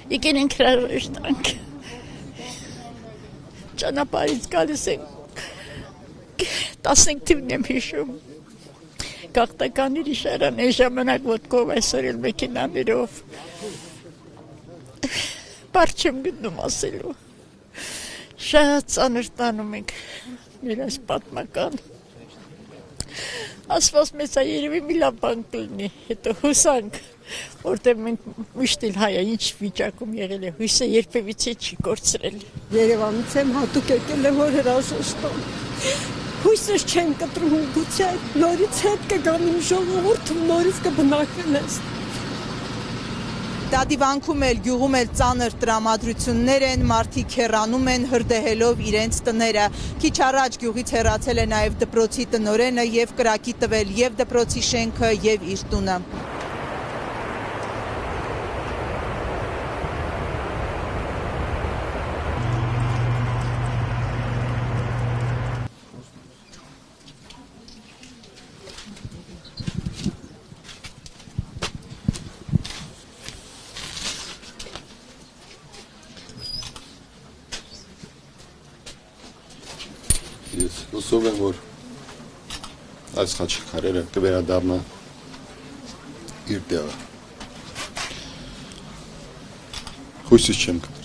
Եկել ենք հրաժեշտ տանք։ Ճանապարհից գալիս ենք 15 թիվն եմ հիշում։ Գաղթականների շարան այն ժամանակ ոտքով, այսօր էլ մեքենաներով։ Բառ չեմ գտնում ասելու։ Շատ ծանր տանում ենք մեր այս պատմական։ Ասված մեզ երևի մի լավ բան կլինի, հետո հուսանք, որտեղ մենք միշտ էլ հայ ինչ վիճակում եղել է, հույսը երբևիցե չի կորցրել։ Երևանից եմ հատուկ եկել եմ, որ հրաժեշտ տամ։ Հույսս չեմ կտրում, գուցե նորից հետ կգամ իմ ժողովուրդը, նորից կբնակվեն ես։ Դադիվանքում էլ գյուղում էլ ծանր տրամադրություններ են, մարդիկ հեռանում են հրդեհելով իրենց տները։ Քիչ առաջ գյուղից հեռացել է նաև դպրոցի տնօրենը եւ կրակի տվել եւ դպրոցի շենքը եւ իր տունը։ Ես հուսով եմ, որ այս խաչքարերը կվերադառնա իր տեղը։ Հույսից չեմ կտրում։